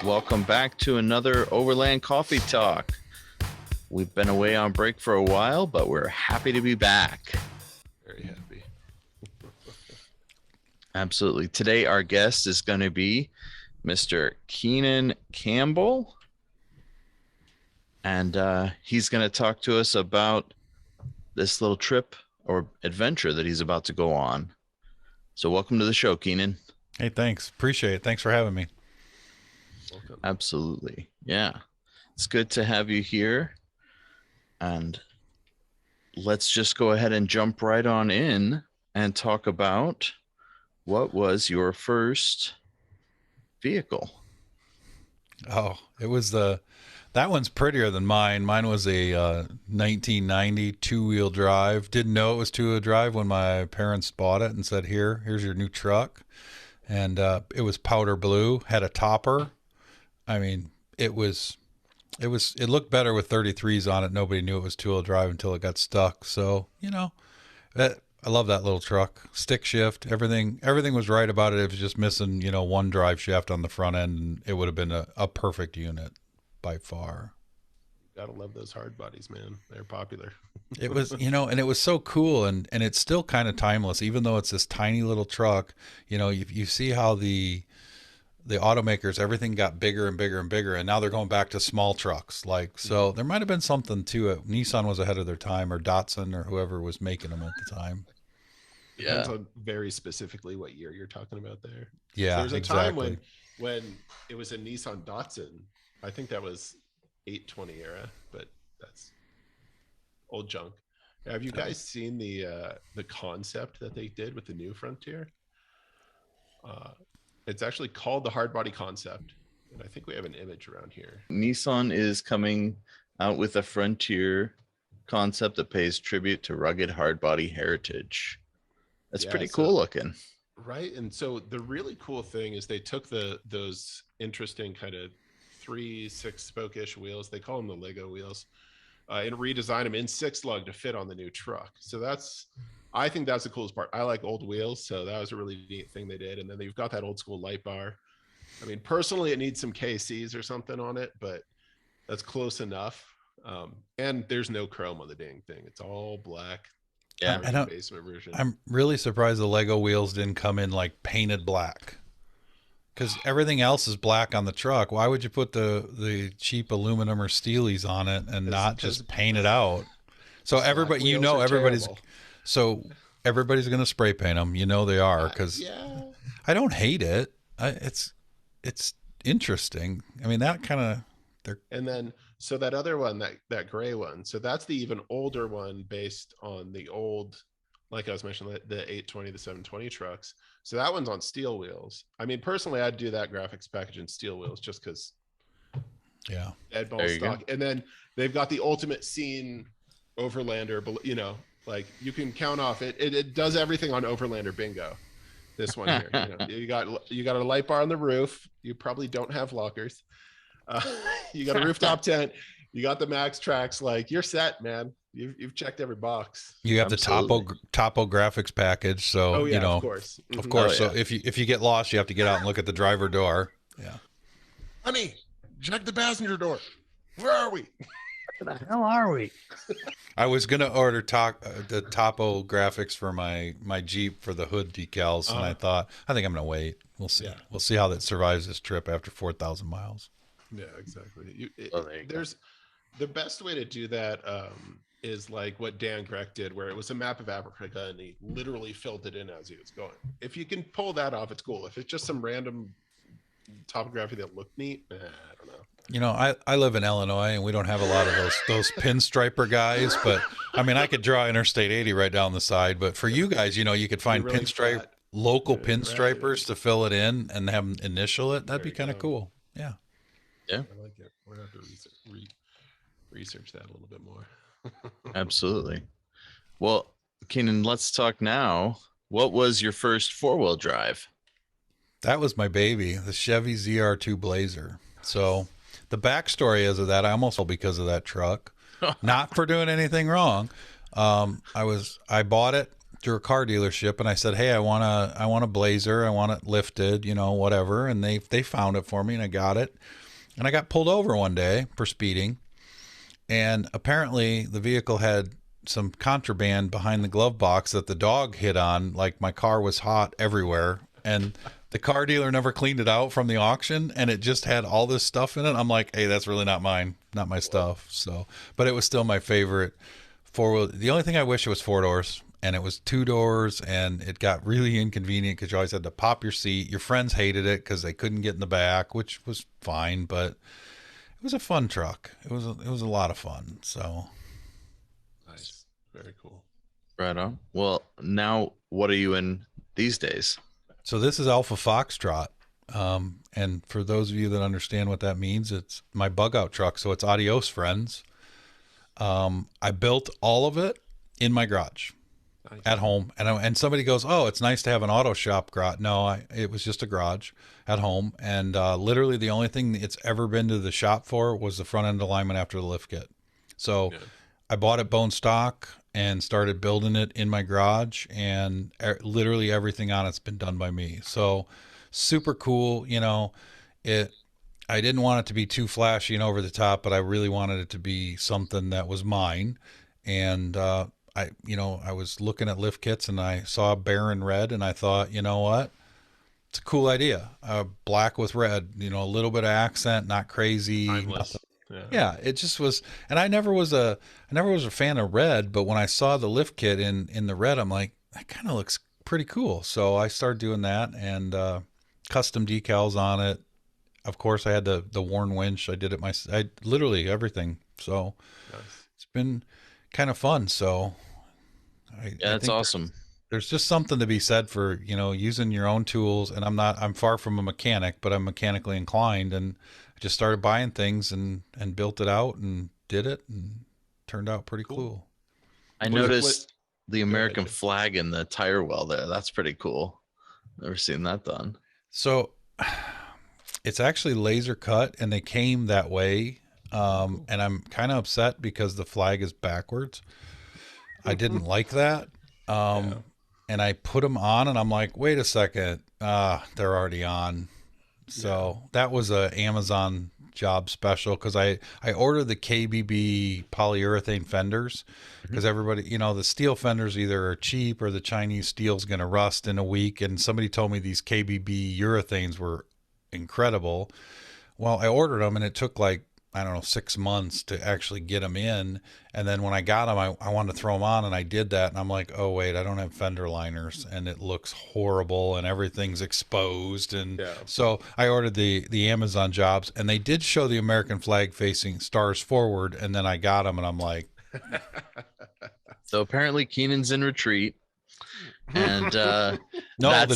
Welcome back to another Overland Coffee Talk. We've been away on break for a while, but we're happy to be back. Very happy. Absolutely. Today, our guest is going to be Mr. Keenan Campbell, and he's going to talk to us about this little trip or adventure that he's about to go on. So welcome to the show, Keenan. Hey, thanks. Appreciate it. Thanks for having me. Welcome. Absolutely. Yeah. It's good to have you here. And let's just go ahead and jump right on in and talk about what was your first vehicle? Oh, it was that one's prettier than mine. Mine was a 1990 two-wheel drive. Didn't know it was two-wheel drive when my parents bought it and said, here's your new truck. And it was powder blue, had a topper. I mean, it looked better with 33s on it. Nobody knew it was two-wheel drive until it got stuck. So, I love that little truck. Stick shift, everything was right about it. It was just missing, one drive shaft on the front end, and it would have been a perfect unit by far. Gotta love those hard bodies, man. They're popular. It was, and it was so cool, and it's still kind of timeless, even though it's this tiny little truck. You see how the automakers, everything got bigger and bigger and bigger, and now they're going back to small trucks. So there might have been something to it. Nissan was ahead of their time, or Datsun, or whoever was making them at the time. Depends on very specifically what year you're talking about there. Yeah, so there's a exactly. time when it was a Nissan Datsun. I think that was 820 era, but that's old junk. Have you guys seen the concept that they did with the new Frontier? It's actually called the hard body concept, and I think we have an image around here. Nissan is coming out with a Frontier concept that pays tribute to rugged hard body heritage. That's pretty cool looking. Right. And so the really cool thing is they took those interesting kind of 6-spoke-ish wheels, they call them the Lego wheels, and redesigned them in 6-lug to fit on the new truck. So I think that's the coolest part. I like old wheels, so that was a really neat thing they did. And then they've got that old school light bar. I mean, personally, it needs some KCs or something on it, but that's close enough. And there's no chrome on the dang thing. It's all black. Yeah. Basement version. I'm really surprised the Lego wheels didn't come in like painted black, because everything else is black on the truck. Why would you put the cheap aluminum or steelies on it and not just paint it out? So everybody, everybody's terrible. So everybody's going to spray paint them. They are, because I don't hate it. It's interesting. I mean, that kind of. And then, so that other one, that gray one, so that's the even older one based on the old, like I was mentioning, the 820, the 720 trucks. So that one's on steel wheels. I mean, personally, I'd do that graphics package in steel wheels just because. Yeah. Dead ball stock. And then they've got the ultimate scene Overlander, like you can count off it does everything on Overlander bingo. This one here, you got a light bar on the roof. You probably don't have lockers. You got a rooftop tent. You got the Max Tracks. Like, you're set, man. You've checked every box. You have the topo graphics package. So of course. Of course. So if you get lost, you have to get out and look at the driver door. Yeah. Honey, check the passenger door. Where are we? Where the hell are we? I was gonna order the topo graphics for my Jeep for the hood decals, and I think I'm gonna wait. We'll see. Yeah. We'll see how that survives this trip after 4,000 miles. Yeah, exactly. There's the best way to do that is like what Dan Grech did, where it was a map of Africa and he literally filled it in as he was going. If you can pull that off, it's cool. If it's just some random topography that looked neat, I don't know. I live in Illinois, and we don't have a lot of those pinstriper guys, but I mean, I could draw Interstate 80 right down the side, but for you guys, you could find really local pinstripers to fill it in and have them initial it. That'd be kind of cool. Yeah. Yeah. I like it. We're going to have to research that a little bit more. Absolutely. Well, Keenan, let's talk now. What was your first 4-wheel drive? That was my baby, the Chevy ZR2 Blazer. So the backstory is of that, I almost fell because of that truck, not for doing anything wrong. I bought it through a car dealership, and I said, "Hey, I want a Blazer. I want it lifted, whatever." And they found it for me, and I got it. And I got pulled over one day for speeding, and apparently the vehicle had some contraband behind the glove box that the dog hit on. Like, my car was hot everywhere, and the car dealer never cleaned it out from the auction, and it just had all this stuff in it. I'm like, hey, that's really not mine, not my stuff. So, but it was still my favorite four-wheel. The only thing I wish it was 4 doors, and it was 2 doors, and it got really inconvenient because you always had to pop your seat. Your friends hated it because they couldn't get in the back, which was fine, but it was a fun truck. It was a lot of fun. So Nice. Very cool. Right on. Well, now what are you in these days? So this is Alpha Foxtrot. And for those of you that understand what that means, it's my bug out truck. So it's adios, friends. I built all of it in my garage. Nice. At home. And somebody goes, oh, it's nice to have an auto shop garage. No, it was just a garage at home. And literally the only thing it's ever been to the shop for was the front end alignment after the lift kit. So I bought it bone stock and started building it in my garage, and literally everything on it's been done by me. So super cool. I didn't want it to be too flashy and over the top, but I really wanted it to be something that was mine. And I was looking at lift kits, and I saw Baron red, and I thought, you know what? It's a cool idea. Black with red, a little bit of accent, not crazy. Timeless. Yeah, it just was. And I never was a fan of red, but when I saw the lift kit in the red, I'm like, that kind of looks pretty cool. So I started doing that, and custom decals on it. Of course, I had the worn winch. I did it I literally everything. So Nice. it's been kind of fun. So I That's think awesome. there's just something to be said for, using your own tools. And I'm far from a mechanic, but I'm mechanically inclined, and I just started buying things and built it out and did it, and turned out pretty cool. I noticed the American flag in the tire well there. That's pretty cool. Never seen that done. So it's actually laser cut, and they came that way. And I'm kind of upset because the flag is backwards. I didn't like that. And I put them on, and I'm like, wait a second. They're already on. So that was a Amazon job special, because I ordered the KBB polyurethane fenders, because everybody, the steel fenders either are cheap or the Chinese steel's going to rust in a week. And somebody told me these KBB urethanes were incredible. Well, I ordered them, and it took like, I don't know, 6 months to actually get them in. And then when I got them, I wanted to throw them on, and I did that. And I'm like, oh, wait, I don't have fender liners, and it looks horrible, and everything's exposed. And so I ordered the Amazon jobs, and they did show the American flag facing stars forward. And then I got them, and I'm like, So apparently Keenan's in retreat, and no,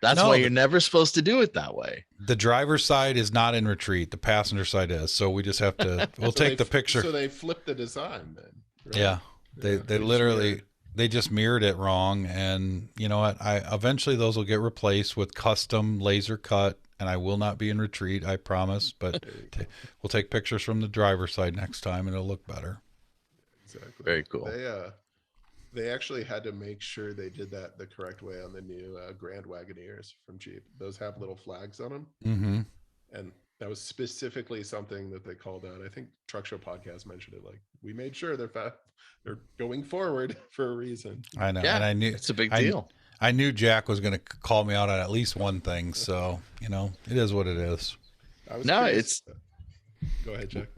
that's why you're never supposed to do it that way. The driver's side is not in retreat. The passenger side is. So we just have to, we'll take the picture. So they flipped the design then. Right? Yeah. They literally, they just mirrored it wrong. And you know what? Eventually those will get replaced with custom laser cut, and I will not be in retreat, I promise. But we'll take pictures from the driver's side next time, and it'll look better. Exactly. Very cool. They actually had to make sure they did that the correct way on the new Grand Wagoneers from Jeep. Those have little flags on them. Mm-hmm. And that was specifically something that they called out. I think Truck Show Podcast mentioned it. Like, we made sure they're going forward for a reason. I know. Yeah, and I knew it's a big deal. I knew Jack was going to call me out on at least one thing. So, it is what it is. No, it's. Go ahead, Jack.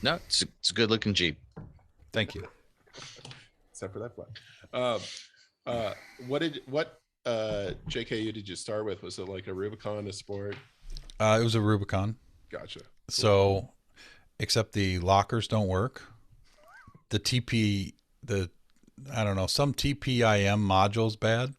No, it's a good looking Jeep. Thank you. Except for that flag. What JKU did you start with? Was it like a Rubicon, a Sport? It was a Rubicon. Gotcha. Cool. So, except the lockers don't work. The I don't know, some TPIM module's bad.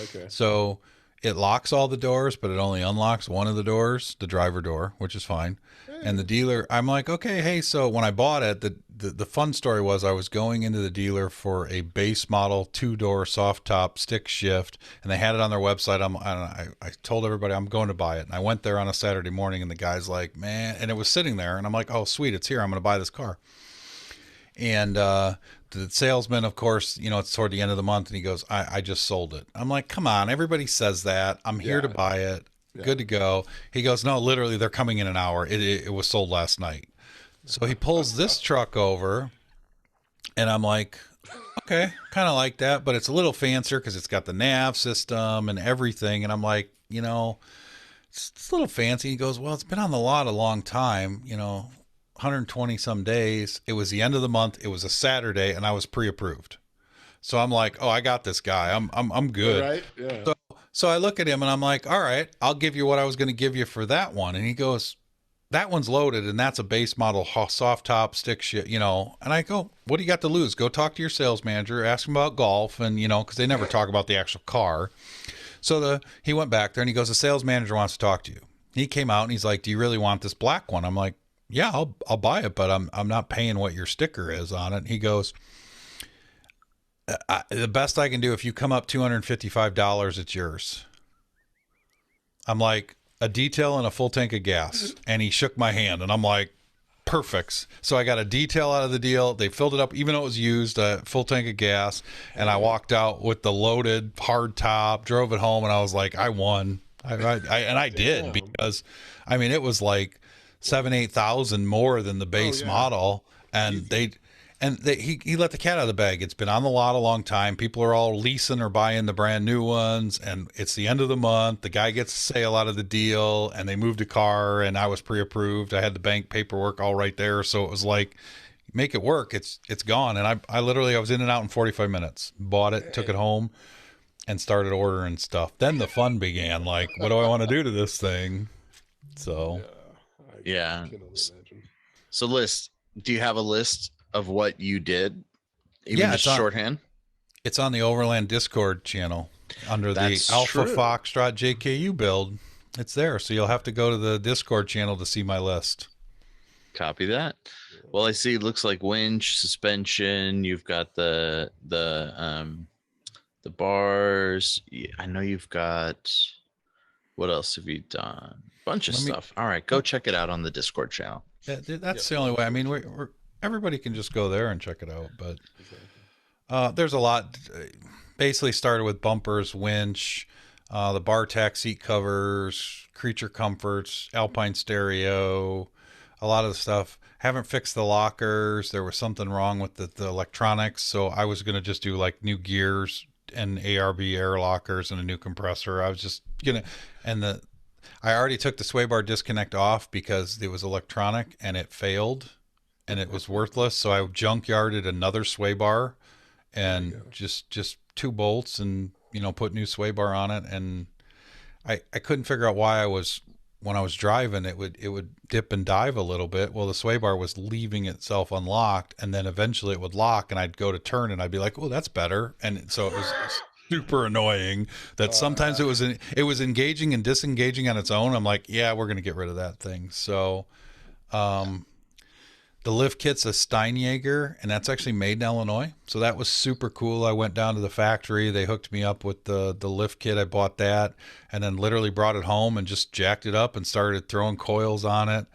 Okay. So it locks all the doors, but it only unlocks one of the doors, the driver door, which is fine. And the dealer, I'm like, okay, hey, so when I bought it, the fun story was I was going into the dealer for a base model 2-door soft top stick shift, and they had it on their website. I told everybody I'm going to buy it. And I went there on a Saturday morning, and the guy's like, man, and it was sitting there, and I'm like, oh, sweet, it's here. I'm going to buy this car. And the salesman, of course, it's toward the end of the month, and he goes, I just sold it. I'm like, come on, everybody says that. I'm here to buy it. Good to go. He goes, no, literally, they're coming in an hour. It was sold last night. So he pulls this truck over, and I'm like, okay, kind of like that, but it's a little fancier because it's got the nav system and everything. And I'm like, it's a little fancy. He goes, well, it's been on the lot a long time, 120 some days. It was the end of the month. It was a Saturday, and I was pre-approved. So I'm like, oh, I got this guy. I'm good. Right? Yeah. So I look at him and I'm like, all right, I'll give you what I was going to give you for that one. And he goes, that one's loaded, and that's a base model soft top stick shit, And I go, what do you got to lose? Go talk to your sales manager, ask him about golf, and because they never talk about the actual car. So he went back there and he goes, the sales manager wants to talk to you. He came out and he's like, do you really want this black one? I'm like, yeah, I'll buy it, but I'm not paying what your sticker is on it. And he goes, the best I can do, if you come up $255, it's yours. I'm like, a detail and a full tank of gas. And he shook my hand, and I'm like, perfect. So I got a detail out of the deal. They filled it up, even though it was used, a full tank of gas. And I walked out with the loaded hard top, drove it home, and I was like, I won. I did, because it was like 7,000-8,000 more than the base model. And he let the cat out of the bag. It's been on the lot a long time. People are all leasing or buying the brand new ones, and it's the end of the month. The guy gets a sale out of the deal, and they moved a car, and I was pre-approved. I had the bank paperwork all right there, so it was like, make it work. It's gone, and I literally was in and out in 45 minutes. Bought it, took it home, and started ordering stuff. Then the fun began. Like, what do I want to do to this thing? So, yeah. So do you have a list of what you did? Even just shorthand? It's on the Overland Discord channel under the Alpha Foxtrot JKU build. It's there. So you'll have to go to the Discord channel to see my list. Copy that. Well, I see it looks like winch, suspension. You've got the bars. I know you've got, what else have you done? Bunch of stuff. All right, go check it out on the Discord channel. Yeah, that's the only way. We're everybody can just go there and check it out, but there's a lot. Basically started with bumpers, winch, the Bartack seat covers, creature comforts, Alpine stereo, a lot of the stuff. Haven't fixed the lockers. There was something wrong with the electronics, so I was going to just do like new gears and ARB air lockers and a new compressor. I was just going to, I already took the sway bar disconnect off because it was electronic and it failed and it was worthless. So I junkyarded another sway bar and just 2 bolts and, put new sway bar on it. And I couldn't figure out why when I was driving, it would dip and dive a little bit. Well, the sway bar was leaving itself unlocked, and then eventually it would lock, and I'd go to turn and I'd be like, oh, that's better. And so it was super annoying that sometimes it was engaging and disengaging on its own. I'm like, yeah, we're going to get rid of that thing. So, the lift kit's a Steinjager, and that's actually made in Illinois. So that was super cool. I went down to the factory. They hooked me up with the lift kit. I bought that and then literally brought it home and just jacked it up and started throwing coils on it.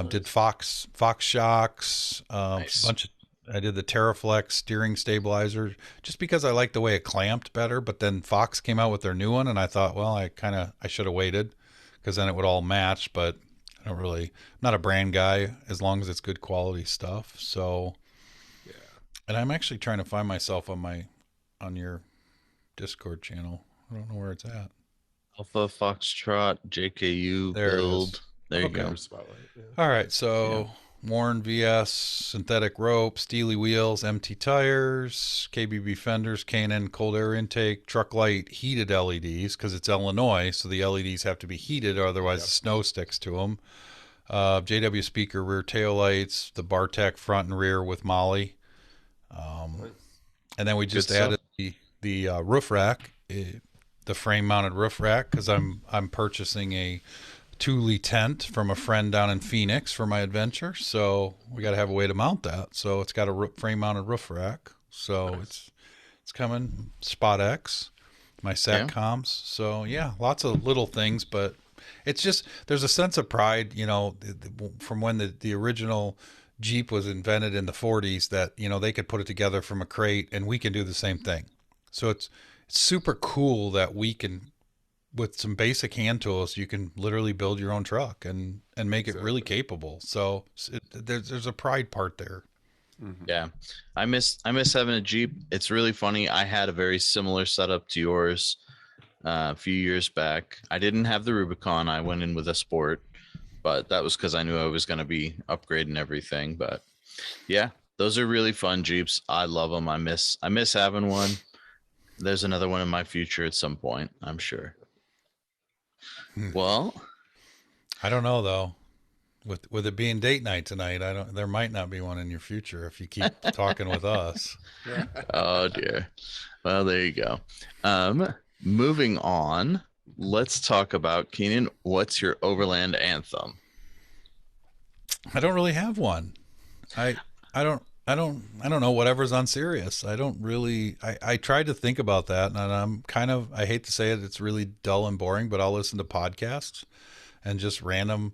Did Fox shocks, nice. I did the Terraflex steering stabilizer just because I liked the way it clamped better. But then Fox came out with their new one, and I thought, well, I should have waited because then it would all match. But I'm not a brand guy as long as it's good quality stuff. So, yeah. And I'm actually trying to find myself on your Discord channel. I don't know where it's at. Alpha Foxtrot JKU build. There you go. All right. So Warren VS, synthetic rope, steely wheels, MT tires, KBB fenders, K&N cold air intake, truck light heated LEDs because it's Illinois, so the LEDs have to be heated, or otherwise the snow sticks to them. JW speaker rear tail lights, the Bartack front and rear with Molly, and then we just added the roof rack, the frame mounted roof rack, because I'm purchasing a Thule tent from a friend down in Phoenix for my adventure, so we got to have a way to mount that. So it's got a frame mounted roof rack, so it's coming. Spot X, my satcoms. So yeah, lots of little things, but it's just there's a sense of pride, from when the original Jeep was invented in the 40s that, you know, they could put it together from a crate and we can do the same thing. So it's super cool that we can, with some basic hand tools, you can literally build your own truck and make it really capable. So there's a pride part there. Yeah. I miss having a Jeep. It's really funny. I had a very similar setup to yours a few years back. I didn't have the Rubicon. I went in with a Sport, but that was because I knew I was going to be upgrading everything. But yeah, those are really fun Jeeps. I love them. I miss having one. There's another one in my future at some point, I'm sure. Well, I don't know though. With it being date night tonight, there might not be one in your future if you keep talking with us. oh dear. Well, there you go. Moving on, let's talk about, Keenan, what's your Overland anthem? I don't really have one. I don't know whatever's on Sirius. I don't really, I tried to think about that, and I'm kind of, I hate to say it, it's really dull and boring, but I'll listen to podcasts and just random,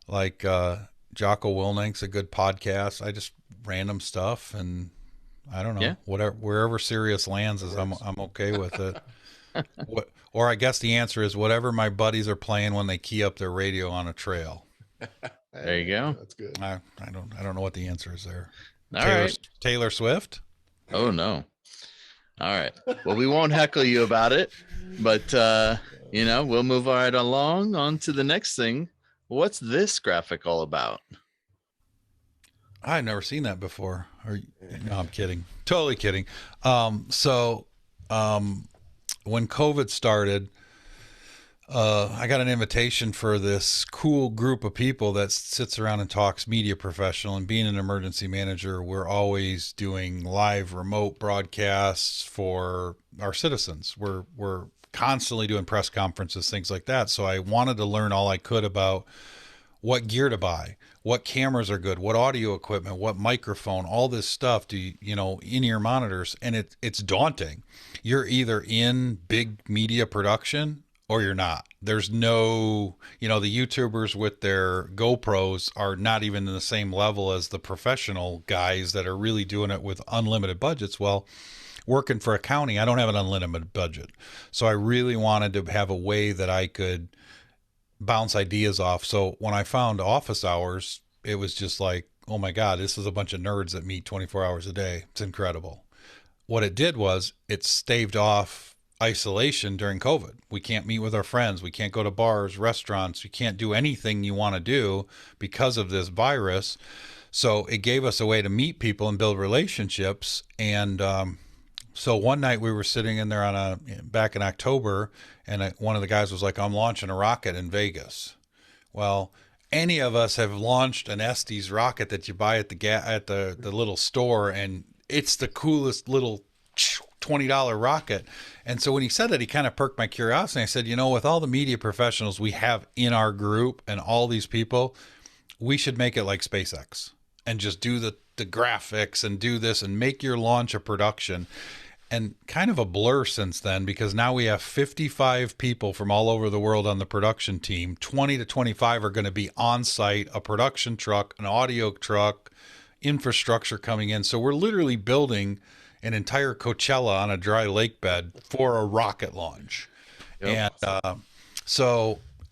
like Jocko Willnink's a good podcast. I just random stuff, and I don't know, whatever, wherever Sirius lands is, I'm okay with it. Or I guess the answer is whatever my buddies are playing when they key up their radio on a trail. There you go. That's good. I don't know what the answer is there. All right. Taylor Swift? Oh no. All right. Well, we won't heckle you about it, but we'll move right along on to the next thing. What's this graphic all about? I've never seen that before. No, I'm kidding. Totally kidding. When COVID started, I got an invitation for this cool group of people that sits around and talks media professional. And being an emergency manager, we're always doing live remote broadcasts for our citizens. We're constantly doing press conferences, things like that. So I wanted to learn all I could about what gear to buy, what cameras are good, what audio equipment, what microphone, all this stuff, in-ear monitors. And it's daunting. You're either in big media production or you're not. There's no, the YouTubers with their GoPros are not even in the same level as the professional guys that are really doing it with unlimited budgets. Well, working for a county, I don't have an unlimited budget. So I really wanted to have a way that I could bounce ideas off. So when I found office hours, it was just like, oh my God, this is a bunch of nerds that meet 24 hours a day. It's incredible. What it did was it staved off isolation during COVID. We can't meet with our friends. We can't go to bars, restaurants. You can't do anything you want to do because of this virus. So it gave us a way to meet people and build relationships. And so one night we were sitting in there back in October, and one of the guys was like, I'm launching a rocket in Vegas. Well, any of us have launched an Estes rocket that you buy at the little store, and it's the coolest little $20 rocket. And so when he said that, he kind of perked my curiosity. I said, with all the media professionals we have in our group and all these people, we should make it like SpaceX and just do the graphics and do this and make your launch a production. And kind of a blur since then, because now we have 55 people from all over the world on the production team. 20 to 25 are going to be on site, a production truck, an audio truck, infrastructure coming in. So we're literally building an entire Coachella on a dry lake bed for a rocket launch. Yep.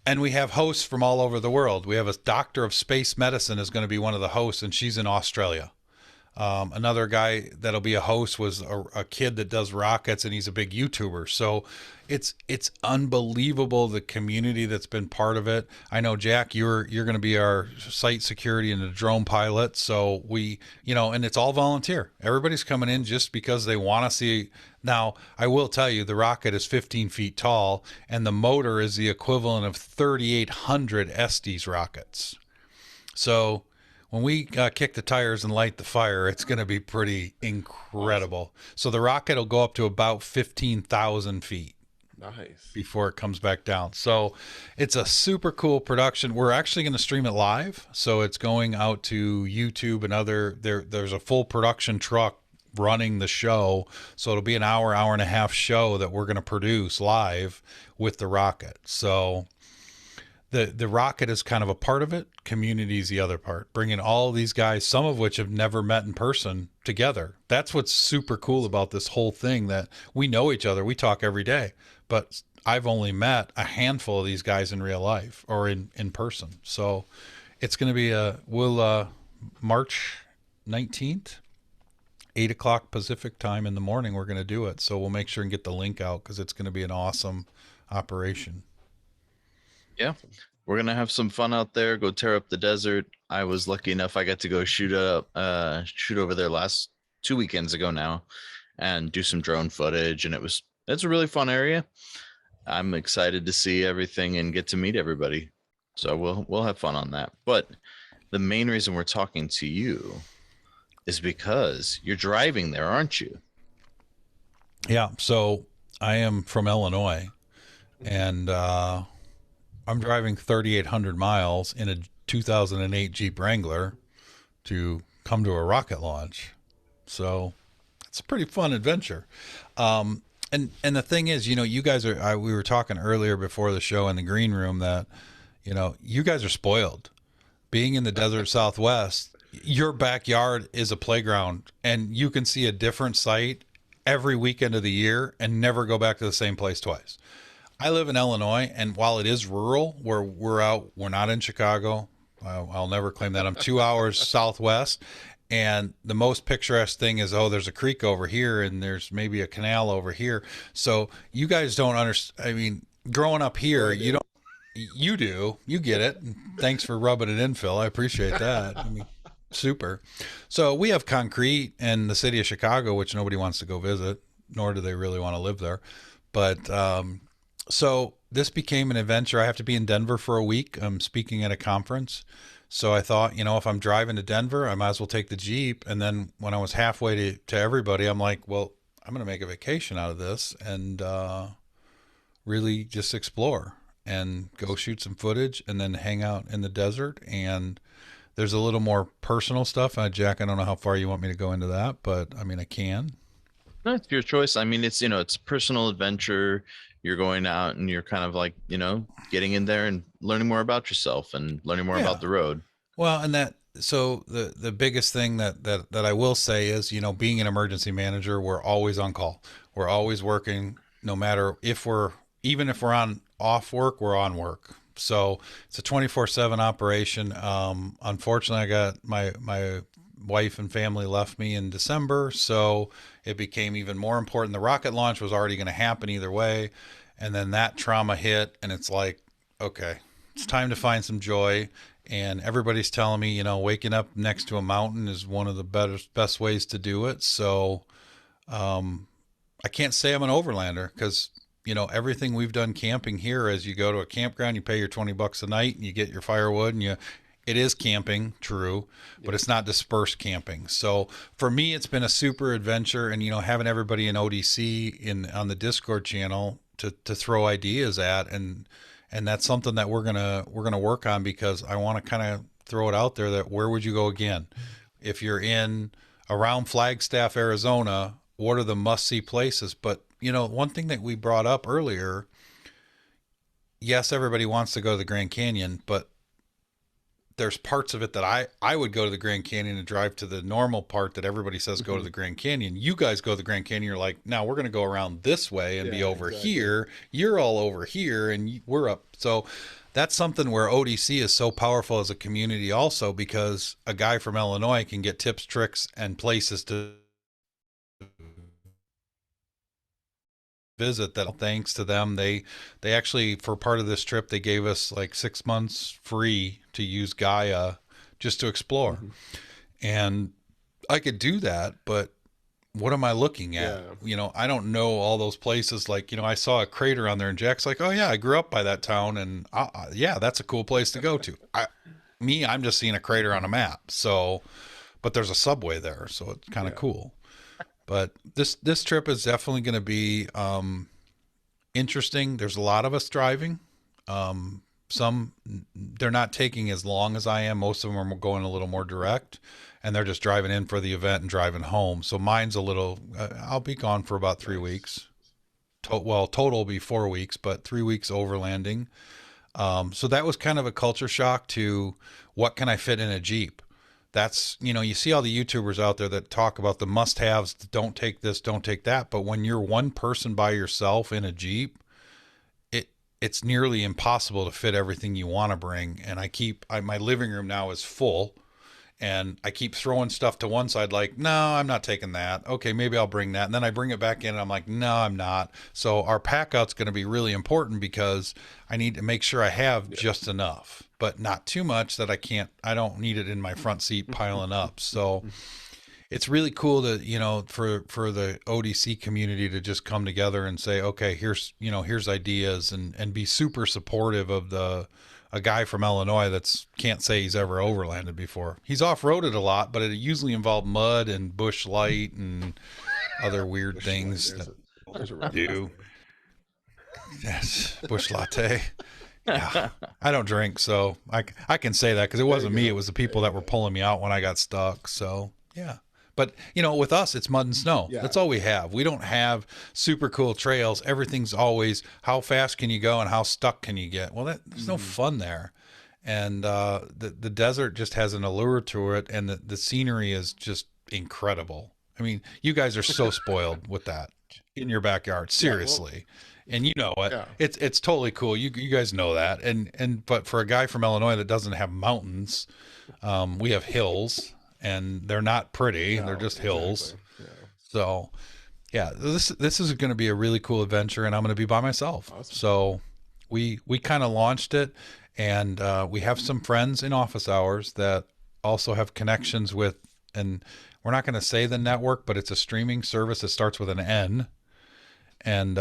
And we have hosts from all over the world. We have a doctor of space medicine is going to be one of the hosts, and she's in Australia. Another guy that'll be a host was a kid that does rockets, and he's a big YouTuber. So it's unbelievable, the community that's been part of it. I know, Jack, you're going to be our site security and the drone pilot. So we, and it's all volunteer. Everybody's coming in just because they want to see. Now, I will tell you, the rocket is 15 feet tall, and the motor is the equivalent of 3,800 Estes rockets. So when we kick the tires and light the fire, it's going to be pretty incredible. Awesome. So the rocket will go up to about 15,000 feet. Nice. Before it comes back down. So it's a super cool production. We're actually going to stream it live. So it's going out to YouTube and there's a full production truck running the show. So it'll be an hour and a half show that we're going to produce live with the rocket. So the rocket is kind of a part of it. Community is the other part. Bringing all these guys, some of which have never met in person, together. That's what's super cool about this whole thing, that we know each other. We talk every day, but I've only met a handful of these guys in real life or in person. So it's going to be March 19th, 8 o'clock Pacific time in the morning. We're going to do it. So we'll make sure and get the link out, because it's going to be an awesome operation. Yeah. We're going to have some fun out there, go tear up the desert. I was lucky enough, I got to go shoot over there last 2 weekends ago now and do some drone footage. And it's a really fun area. I'm excited to see everything and get to meet everybody. So we'll have fun on that. But the main reason we're talking to you is because you're driving there, aren't you? Yeah. So I am from Illinois, and I'm driving 3,800 miles in a 2008 Jeep Wrangler to come to a rocket launch. So it's a pretty fun adventure. And the thing is, you guys we were talking earlier before the show in the green room that, you guys are spoiled. Being in the desert Southwest, your backyard is a playground, and you can see a different site every weekend of the year and never go back to the same place twice. I live in Illinois, and while it is rural, where we're not in Chicago. I'll never claim that. I'm 2 hours southwest, and the most picturesque thing is, there's a creek over here, and there's maybe a canal over here. So you guys don't understand. I mean, growing up here, you don't. You do. You get it. Thanks for rubbing it in, Phil. I appreciate that. I mean, super. So we have concrete in the city of Chicago, which nobody wants to go visit, nor do they really want to live there. But so this became an adventure. I have to be in Denver for a week. I'm speaking at a conference. So I thought, if I'm driving to Denver, I might as well take the Jeep. And then when I was halfway to everybody, I'm like, well, I'm going to make a vacation out of this and really just explore and go shoot some footage and then hang out in the desert. And there's a little more personal stuff. Jack, I don't know how far you want me to go into that, but I mean, I can. No, it's your choice. I mean, it's personal adventure. You're going out and you're kind of like, getting in there and learning more about yourself and learning more about the road. Well, and so the biggest thing that I will say is, being an emergency manager, we're always on call. We're always working, no matter even if we're on off work, we're on work. So it's a 24/7 operation. Unfortunately, I got my wife and family left me in December, so it became even more important. The rocket launch was already going to happen either way, and then that trauma hit, and it's like, okay, it's time to find some joy. And everybody's telling me, waking up next to a mountain is one of the best ways to do it. So I can't say I'm an overlander, because everything we've done camping here is you go to a campground, you pay your $20 a night, and you get your firewood, and it is camping, true, but it's not dispersed camping. So for me, it's been a super adventure, and having everybody in ODC on the Discord channel to throw ideas at, and that's something that we're gonna work on, because I want to kind of throw it out there that where would you go again if you're in around Flagstaff, Arizona? What are the must-see places? But one thing that we brought up earlier, yes, everybody wants to go to the Grand Canyon, but there's parts of it that I would go to the Grand Canyon and drive to the normal part that everybody says go to the Grand Canyon. You guys go to the Grand Canyon, you're like, now we're going to go around this way and be over here. You're all over here and we're up. So that's something where ODC is so powerful as a community also, because a guy from Illinois can get tips, tricks, and places to visit that, thanks to them, they actually, for part of this trip, they gave us like 6 months free to use Gaia just to explore. And I could do that, but what am I looking at? I don't know all those places. Like, I saw a crater on there, and Jack's like, oh yeah, I grew up by that town, and yeah, that's a cool place to go to. I'm just seeing a crater on a map. So, but there's a subway there, so it's kind of cool. But this trip is definitely going to be interesting. There's a lot of us driving. Some, they're not taking as long as I am. Most of them are going a little more direct, and they're just driving in for the event and driving home. So mine's a little, I'll be gone for about 3 weeks. Total will be 4 weeks, but 3 weeks overlanding. So that was kind of a culture shock to what can I fit in a Jeep? That's, you see all the YouTubers out there that talk about the must haves, don't take this, don't take that. But when you're one person by yourself in a Jeep, it's nearly impossible to fit everything you want to bring. And my living room now is full, and I keep throwing stuff to one side like, no, I'm not taking that. Okay, maybe I'll bring that. And then I bring it back in and I'm like, no, I'm not. So our pack out's going to be really important because I need to make sure I have just enough, but not too much that I don't need it in my front seat piling up. So it's really cool to, for the ODC community to just come together and say, okay, here's ideas, and be super supportive of a guy from Illinois that's can't say he's ever overlanded before. He's off-roaded a lot, but it usually involved mud and bush light and other weird things that There's a do. Yes, bush latte. Yeah, I don't drink, so I can say that because it wasn't me. It was the people that were pulling me out when I got stuck. So yeah. But, with us, it's mud and snow. Yeah. That's all we have. We don't have super cool trails. Everything's always how fast can you go and how stuck can you get? Well, there's no fun there. And the desert just has an allure to it, and the scenery is just incredible. I mean, you guys are so spoiled with that in your backyard. Seriously. And you know it. Yeah. It's totally cool. You guys know that. But for a guy from Illinois that doesn't have mountains, we have hills. And they're not pretty. No, they're just hills. Exactly. Yeah. So, yeah, this is going to be a really cool adventure, and I'm going to be by myself. Awesome. So, we kind of launched it, and we have some friends in office hours that also have connections with, and we're not going to say the network, but it's a streaming service that starts with an N, and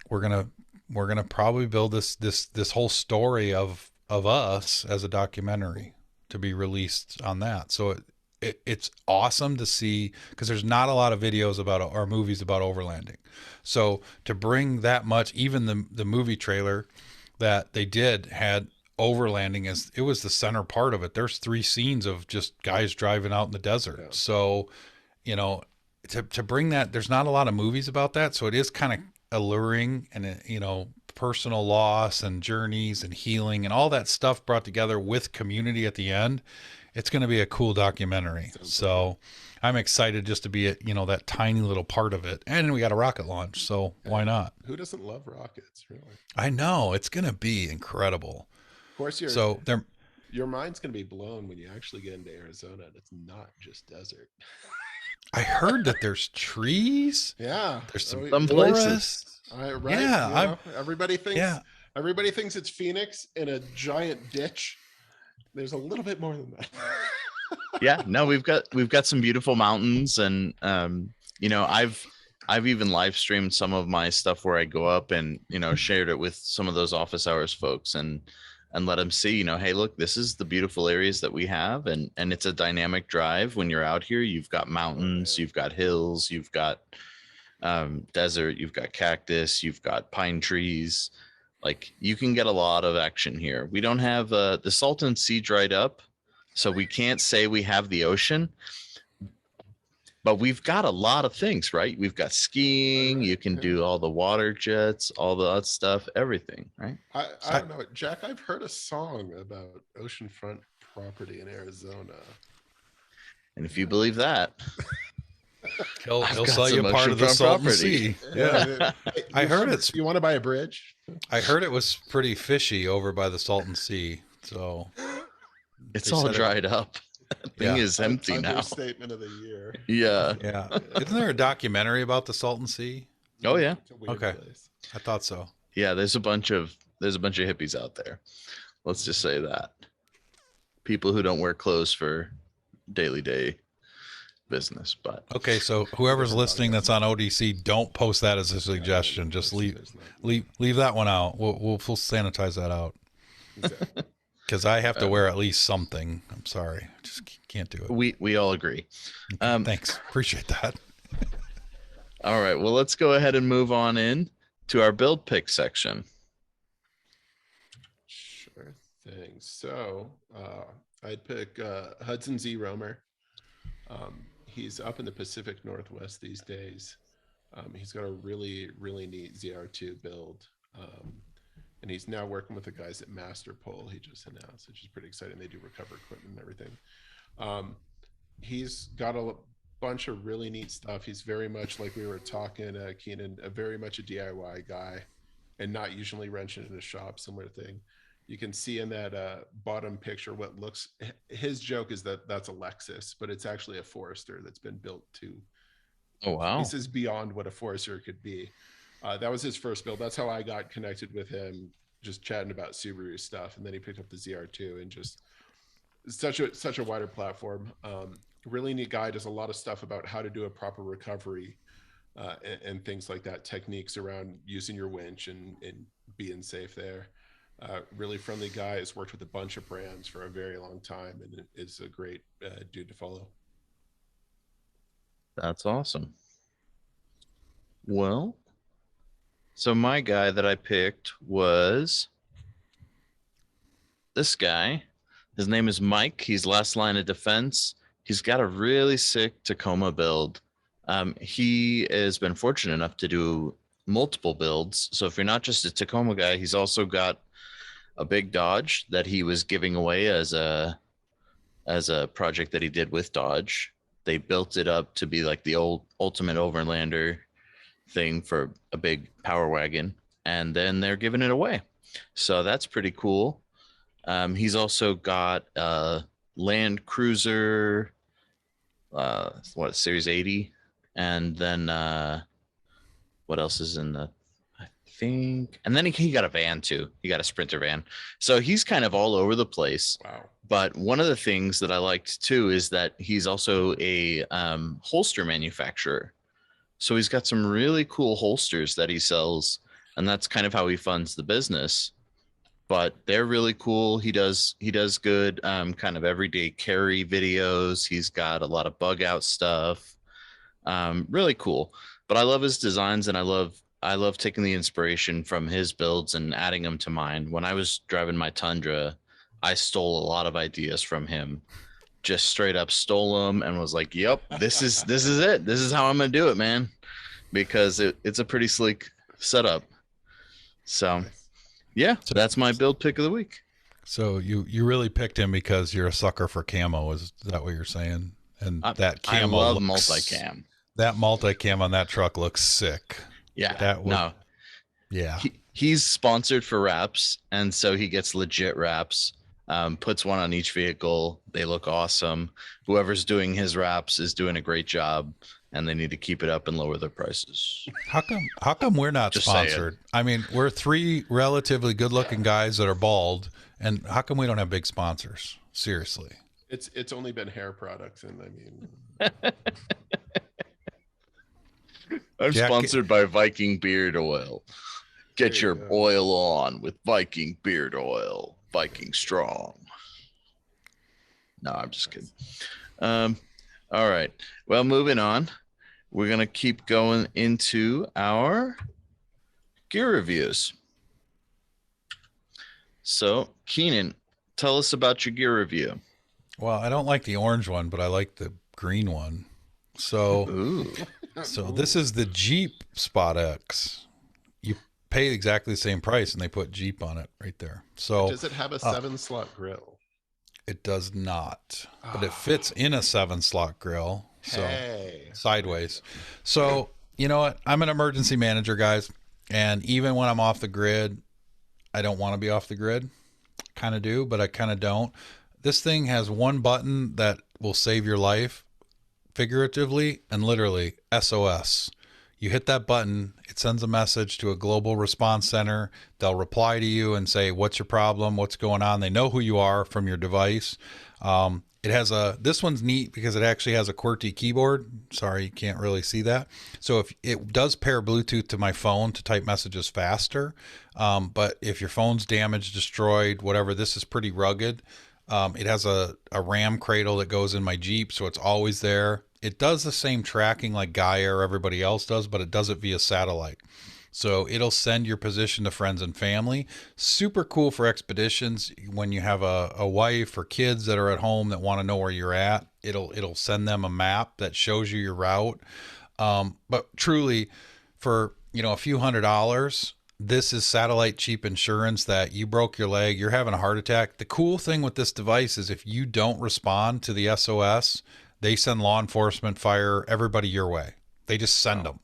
we're gonna probably build this whole story of us as a documentary to be released on that. So it's awesome to see, because there's not a lot of videos about or movies about overlanding. So to bring that much, even the movie trailer that they did had overlanding as it was the center part of it. There's 3 scenes of just guys driving out in the desert. Yeah. So, to bring that, there's not a lot of movies about that. So it is kind of alluring, and personal loss and journeys and healing and all that stuff brought together with community at the end. It's going to be a cool documentary. So I'm excited just to be that tiny little part of it. And we got a rocket launch, so why not? Who doesn't love rockets, really? I know, it's going to be incredible. Of course, your mind's going to be blown when you actually get into Arizona and it's not just desert. I heard that there's trees. Yeah. There's some places. Right. Yeah. Everybody thinks it's Phoenix in a giant ditch. There's a little bit more than that. Yeah, no, we've got some beautiful mountains, and I've even live streamed some of my stuff where I go up and shared it with some of those office hours folks and let them see, hey, look, this is the beautiful areas that we have, and it's a dynamic drive. When you're out here, you've got mountains, you've got hills, you've got desert, you've got cactus, you've got pine trees. Like, you can get a lot of action here. We don't have the Salton Sea dried up, so we can't say we have the ocean, but we've got a lot of things, right? We've got skiing. You can do all the water jets, all the other stuff, everything, right? I don't know, Jack. I've heard a song about oceanfront property in Arizona. And if you believe that, He'll I've got sell you some part of the oceanfront Salton property. Sea. Yeah. Hey, I heard it's. You want to buy a bridge? I heard it was pretty fishy over by the Salton Sea. So it's They all said it- dried up. That thing Yeah. is empty now. Understatement of the year. Yeah. yeah, isn't there a documentary about the Salton Sea? Oh, yeah. It's a weird Okay. place. I thought so. Yeah. There's a bunch of hippies out there. Let's just say that. People who don't wear clothes for day business, but Okay, so whoever's listening that's on ODC, don't post that as a suggestion. Just leave that one out. We'll sanitize that out Exactly. because I have to wear at least something. I'm sorry, just can't do it. we all agree. Thanks, appreciate that. All right. Well, let's go ahead and move on in to our build pick section. Sure thing. So I'd pick Hudson Z Romer. He's up in the Pacific Northwest these days. He's got a really, really neat ZR2 build. and he's now working with the guys at Master Pole. He just announced, which is pretty exciting. They do recover equipment and everything. He's got a bunch of really neat stuff. He's very much like we were talking, Keenan, very much a DIY guy, and not usually wrenching in a shop. Similar thing. You can see in that bottom picture what looks. His joke is that that's a Lexus, but it's actually a Forester that's been built to. Oh wow! This is beyond what a Forester could be. That was his first build. That's how I got connected with him, just chatting about Subaru stuff, and then he picked up the ZR2 and just such a wider platform. Really neat guy. Does a lot of stuff about how to do a proper recovery and things like that. Techniques around using your winch and being safe there. Really friendly guy. Has worked with a bunch of brands for a very long time, and is a great dude to follow. That's awesome. Well, so my guy that I picked was this guy. His name is Mike. He's last line of defense. He's got a really sick Tacoma build. He has been fortunate enough to do multiple builds. So if you're not just a Tacoma guy, he's also got a big Dodge that he was giving away as a project that he did with Dodge. They built it up to be like the old ultimate Overlander thing for a big power wagon, and then they're giving it away. So that's pretty cool. He's also got a Land Cruiser, Series 80, and then what else is in the? I think, and then he got a van too. He got a Sprinter van. So he's kind of all over the place. Wow. But one of the things that I liked too is that he's also a holster manufacturer. So he's got some really cool holsters that he sells, and that's kind of how he funds the business. But they're really cool. He does good kind of everyday carry videos. He's got a lot of bug out stuff. Really cool. But I love his designs, and I love taking the inspiration from his builds and adding them to mine. When I was driving my Tundra, I stole a lot of ideas from him. Just straight up stole them and was like, "Yep, this is it. This is how I'm gonna do it, man," because it's a pretty sleek setup. So, yeah, that's my build pick of the week. So you really picked him because you're a sucker for camo. Is that what you're saying? And that camo, I love multicam. That multicam on that truck looks sick. Yeah, yeah. He's sponsored for wraps, and so he gets legit wraps. Puts one on each vehicle. They look awesome. Whoever's doing his wraps is doing a great job, and they need to keep it up and lower their prices. How come we're not sponsored? I mean, we're three relatively good-looking guys that are bald, and how come we don't have big sponsors? Seriously. It's only been hair products, and I mean, I'm sponsored by Viking Beard Oil. Get your oil on with Viking Beard Oil. Viking Strong. No, I'm just kidding. All right. Well, moving on. We're going to keep going into our gear reviews. So, Keenan, tell us about your gear review. Well, I don't like the orange one, but I like the green one. So, this is the Jeep Spot X. You pay exactly the same price, and they put Jeep on it right there. So, does it have a 7-slot grill? It does not, but it fits in a 7-slot grill. So sideways. So, you know what? I'm an emergency manager, guys. And even when I'm off the grid, I don't want to be off the grid. Kind of do, but I kind of don't. This thing has one button that will save your life, figuratively and literally. SOS. You hit that button, it sends a message to a global response center. They'll reply to you and say, what's your problem? What's going on? They know who you are from your device. It has this one's neat because it actually has a QWERTY keyboard. Sorry, you can't really see that. So if it does pair Bluetooth to my phone to type messages faster. But if your phone's damaged, destroyed, whatever, this is pretty rugged. It has a RAM cradle that goes in my Jeep, so it's always there. It does the same tracking like Gaia or everybody else does, but it does it via satellite. So it'll send your position to friends and family. Super cool for expeditions. When you have a wife or kids that are at home that want to know where you're at, it'll send them a map that shows you your route. But truly, for a few $100, this is satellite cheap insurance that you broke your leg, you're having a heart attack. The cool thing with this device is if you don't respond to the SOS, they send law enforcement, fire, everybody your way. They just send them.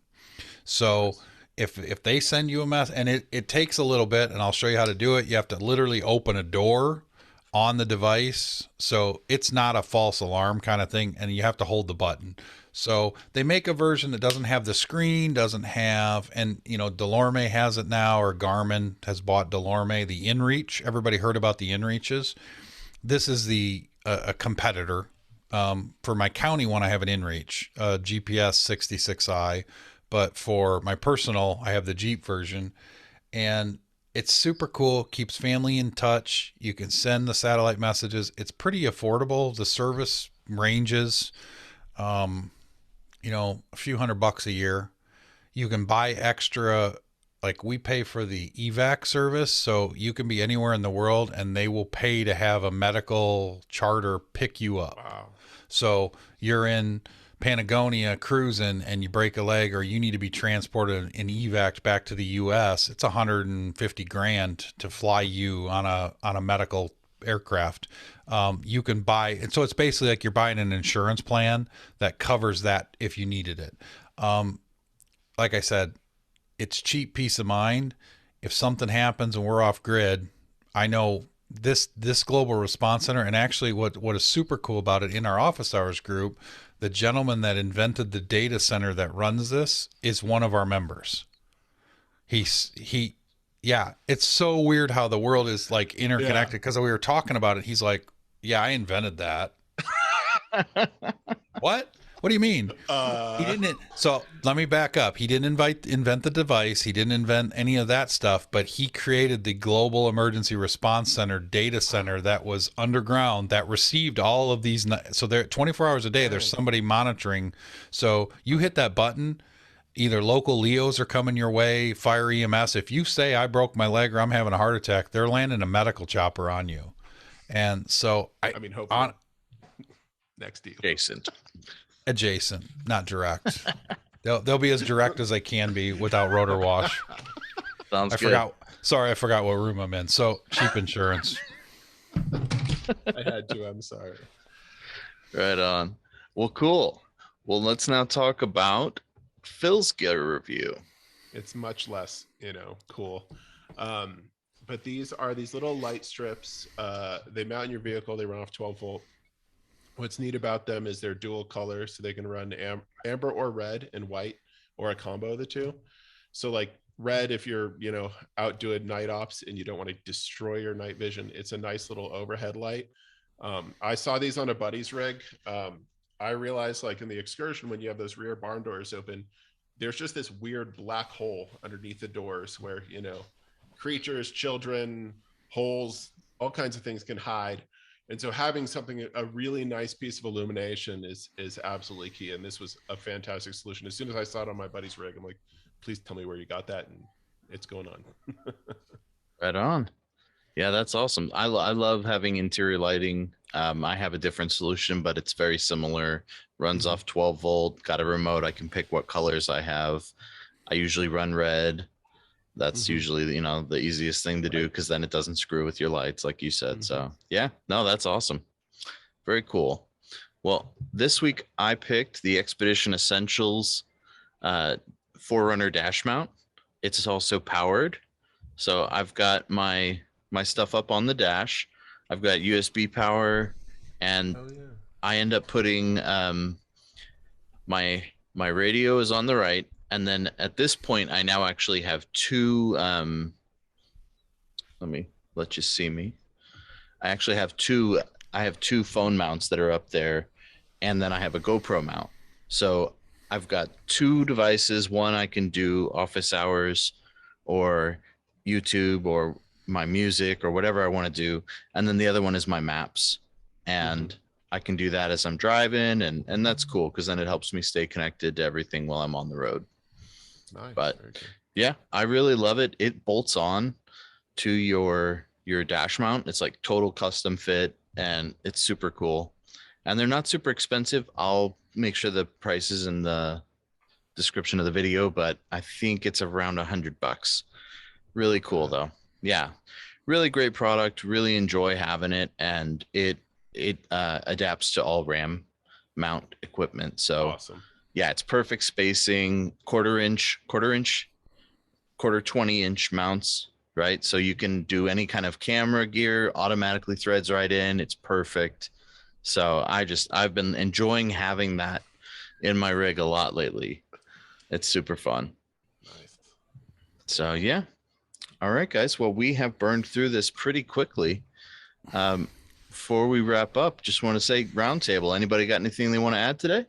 So if they send you a mess, and it takes a little bit, and I'll show you how to do it. You have to literally open a door on the device. So it's not a false alarm kind of thing, and you have to hold the button. So they make a version that doesn't have the screen, doesn't have, and you know, Delorme has it now, or Garmin has bought Delorme, the InReach. Everybody heard about the InReaches. This is a competitor. For my county one, I have an InReach, GPS 66i, but for my personal, I have the Jeep version, and it's super cool. Keeps family in touch. You can send the satellite messages. It's pretty affordable. The service ranges, you know, a few $100 a year. You can buy extra, like we pay for the evac service, so you can be anywhere in the world and they will pay to have a medical charter pick you up. Wow. So you're in Patagonia cruising and you break a leg, or you need to be transported and evac back to the US. It's 150 grand to fly you on a medical aircraft. You can buy, and so it's basically like you're buying an insurance plan that covers that if you needed it. Like I said, it's cheap peace of mind. If something happens and we're off grid, I know this global response center, and actually what is super cool about it, in our office hours group, the gentleman that invented the data center that runs this is one of our members. Yeah, it's so weird how the world is like interconnected, because we were talking about it. He's like, yeah, I invented that. What? What do you mean? He didn't. So let me back up. He didn't invent the device. He didn't invent any of that stuff, but he created the Global Emergency Response Center data center that was underground, that received all of these. So there, 24 hours a day, there's somebody monitoring. So you hit that button, either local Leos are coming your way, fire EMS. If you say I broke my leg or I'm having a heart attack, they're landing a medical chopper on you. And so I mean, hopefully next to you. Adjacent, not direct. They'll be as direct as they can be without rotor wash. Sounds good. I forgot what room I'm in. So cheap insurance. I had to. I'm sorry. Right on. Well, cool. Well, let's now talk about Phil's gear review. It's much less, cool. But these are these little light strips. They mount in your vehicle. They run off 12 volt. What's neat about them is they're dual color, so they can run amber or red and white, or a combo of the two. So like red, if you're, out doing night ops and you don't want to destroy your night vision, it's a nice little overhead light. I saw these on a buddy's rig. I realized, like, in the excursion, when you have those rear barn doors open, there's just this weird black hole underneath the doors where, creatures, children, holes, all kinds of things can hide. And so having something, a really nice piece of illumination is absolutely key. And this was a fantastic solution. As soon as I saw it on my buddy's rig, I'm like, please tell me where you got that. And it's going on. Right on. Yeah, that's awesome. I love having interior lighting. I have a different solution, but it's very similar. Runs off 12 volt, got a remote. I can pick what colors I have. I usually run red. That's usually, the easiest thing to do, because then it doesn't screw with your lights, like you said. So yeah, no, that's awesome. Very cool. Well, this week I picked the Expedition Essentials 4Runner dash mount. It's also powered. So I've got my stuff up on the dash. I've got USB power, and I end up putting my radio is on the right. And then at this point, I now actually have two, let me let you see me. I actually have two phone mounts that are up there, and then I have a GoPro mount. So I've got two devices. One, I can do office hours or YouTube or my music or whatever I want to do. And then the other one is my maps. And I can do that as I'm driving, and that's cool, because then it helps me stay connected to everything while I'm on the road. Nice. But yeah, I really love it. It bolts on to your dash mount. It's like total custom fit, and it's super cool. And they're not super expensive. I'll make sure the price is in the description of the video, but I think it's around $100. Really cool though. Yeah. Really great product. Really enjoy having it, and it adapts to all RAM mount equipment. So Awesome. yeah, it's perfect spacing, quarter 20-inch mounts, right? So you can do any kind of camera gear, automatically threads right in. It's perfect. So I've been enjoying having that in my rig a lot lately. It's super fun. Nice. So yeah. All right, guys. Well, we have burned through this pretty quickly. Before we wrap up, just want to say roundtable. Anybody got anything they want to add today?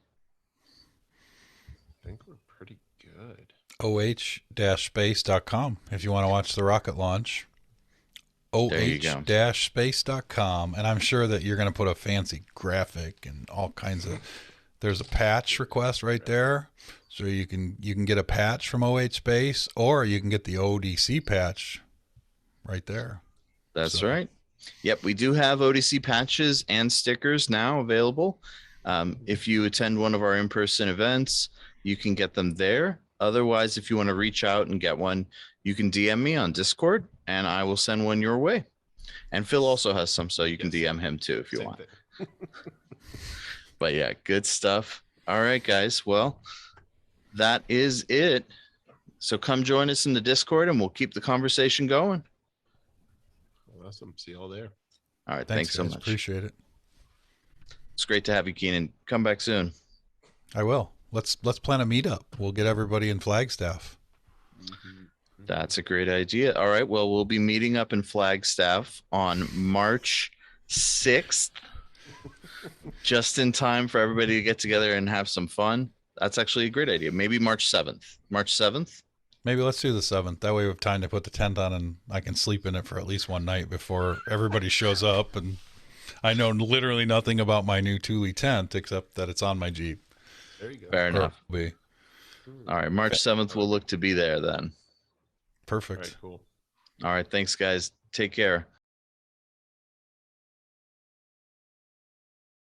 I think we're pretty good. oh-space.com if you want to watch the rocket launch. There you go. oh-space.com, and I'm sure that you're going to put a fancy graphic and all kinds of. There's a patch request right there, so you can get a patch from OH Space, or you can get the ODC patch right there. That's right. Yep, we do have ODC patches and stickers now available. If you attend one of our in-person events, you can get them there. Otherwise, if you want to reach out and get one, you can DM me on Discord, and I will send one your way. And Phil also has some, so you can DM him too if you Same want. thing. But yeah, good stuff. All right, guys. Well, that is it. So come join us in the Discord, and we'll keep the conversation going. Awesome. See you all there. All right. Thanks So guys. much. Appreciate it. It's great to have you, Keenan. Come back soon. I will. Let's plan a meetup. We'll get everybody in Flagstaff. That's a great idea. All right. Well, we'll be meeting up in Flagstaff on March 6th, just in time for everybody to get together and have some fun. That's actually a great idea. Maybe March 7th. March 7th? Maybe let's do the 7th. That way we have time to put the tent on and I can sleep in it for at least one night before everybody shows up. And I know literally nothing about my new Thule tent except that it's on my Jeep. There you go. Fair enough. Be. All right. March 7th, we'll look to be there then. Perfect. All right, cool. All right. Thanks, guys. Take care.